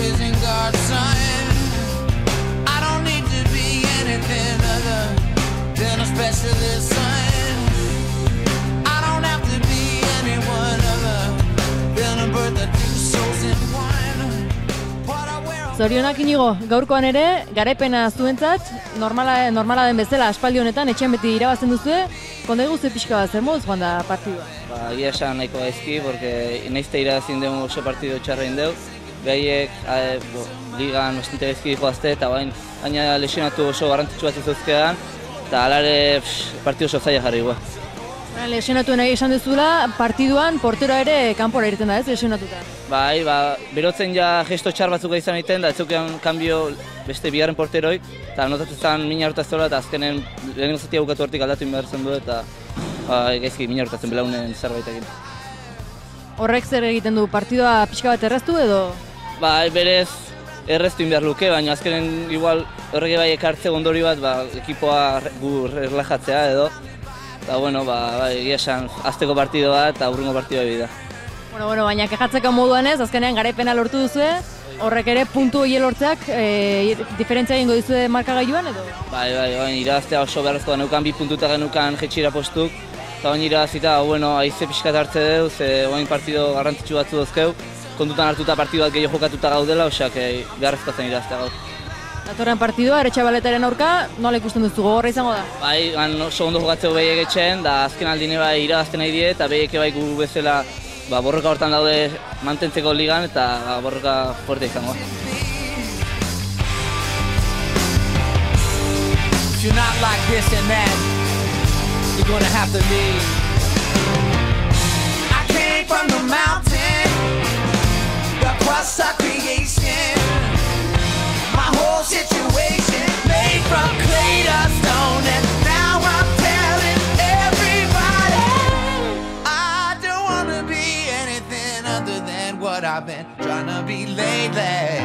prison guard, son. I don't need to be anything other than a specialist, son. I don't have to be anyone other than a bird that two souls in one. Zorionak Inigo, gaurkoan ere, garaipena zuentzat, normala den bezala aspaldi honetan etxean beti irabazten duzue, konta eguzte pixka bat zer moduz joan da partidua? Egia esan nahiko gaizki, porque naizte irabazin dugu oso partido txarrein dugu, behaiek ligan bastante gaizki joazte, eta baina lesionatu oso garrantzitsu bat izuzkean, eta alare partido oso zaila jarri gua. Lesionatu nahi esan duzula, partiduan porteroa ere kanpora irten da ez, lesionatuta? Bai, berotzen ja gesto txar batzuk izan egiten, da etzeukean kanbio beste bigarren porteroi, eta notatu zen mina hortazola, eta azkenen lehenengo zatia bukatu hortik aldatu behar zen du, eta gaizki mina hortatzen belaunen zerbaitekin. Horrek zer egiten du, partidua pixka bat erreztu edo? Bai, berez erreztu behar luke, baina azkenen igual horrege bai ekartze ondori bat, ekipoa gu relajatzea edo. Eta bueno, egia esan, azteko partido bat eta aurrengo partidoa bida. Bueno, baina kejatzeko moduan ez, azkenean garaipena lortu duzue, horrek ere puntu hile lortzeak diferentzia egingo dizue markagailuan edo? Bai, irabaztea oso beharrezkoa neukan, 2 puntuta genukan jetxira postuk, eta baina irabazita, aize pixkat hartze deu, ze oain partido garrantzitsu batzu dozkeu, kontutan hartuta partido bat gehiago jokatuta gaudela, osak beharrezkoa zen irabaztea gaur. Datorren partidua, Aretxabaletaren aurka, nola ikusten duzu, gogorra izango da? Bai, oso ondo jokatzeu behiek etxen, da azken aldine bai irabazten nahi die, eta behiek bai gu bezala borroka hortan daude mantentzeko ligan, eta borroka fuerte izango. If you're not like this and that, you're gonna have to leave. I came from the mountain, the crust of creation. My whole situation made from clay to stone, and now I'm telling everybody I don't wanna be anything other than what I've been trying to be lately.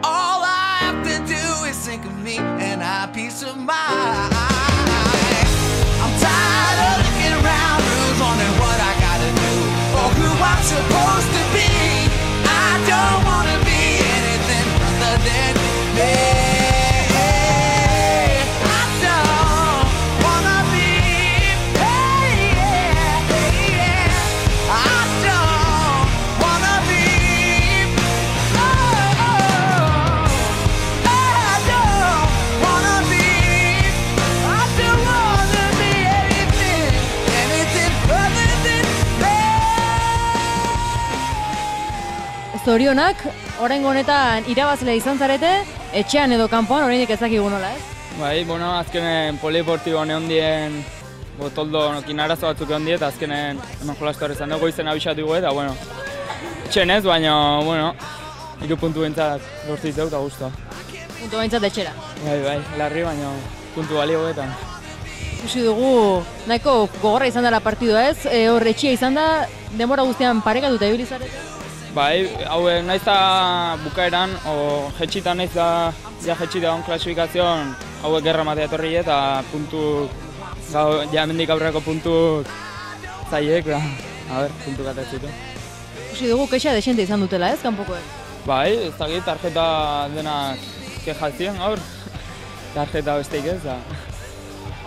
All I have to do is think of me and I have peace of mind. I'm tired of looking around, who's wondering what I gotta do or who I'm supposed to be. I don't wanna be anything other than me. Zorionak, oraingo honetan irabazlea izan zarete, etxean edo kanpoan oraindik ez dakigu nola, ez? Bai, azkenen polideportiboan egon dien, toldo nokin arazo batzuk egon die, eta azkenen hemen jolastu horrezan dugu izen abixatu dugu, eta etxen ez, baina, 3 puntu bentzat lortu ditu eta guztua. Puntu bentzat etxera? Bai, larri, baina puntu balio eta. Ikusi dugu, nahiko gogorra izan dela partidua ez, hor etxea izan da, denbora guztian parekatuta ibili zarete? Bai, hau nahiz da bukaeran, jetxita nahiz da jetxita on klasifikazioan, hauek gerra matea etorri eta puntu, hemendik aurreko puntu zaiek, puntu gatatzitu. Ikusi dugu kexa desente izan dutela ez, kanpokoek? Bai, ez dakit, tarjeta denak kejatzien gaur, tarjeta besteik ez da.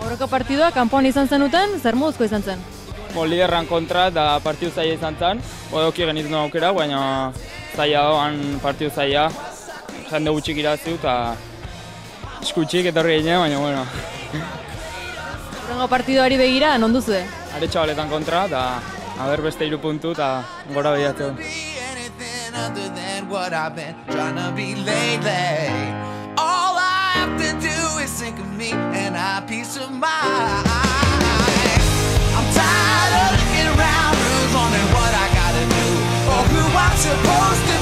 Aurreko partidua kanpoan izan zenuten, zer moduzko izan zen? Liderran kontra eta partidu zaila izan zen, odoki genituen aukera, baina zaila doan partidu zaila, jende gutxik iraziu eta eskutxik etorri ginen, baina bueno. Horrengo partiduari begira, non duzue? Aretxabaletan kontra eta beste 3 puntu eta gora behiatzeu. All I have to do is think of me and I have peace of mind. I'm tired of looking around, who's wondering what I gotta do or who I'm supposed to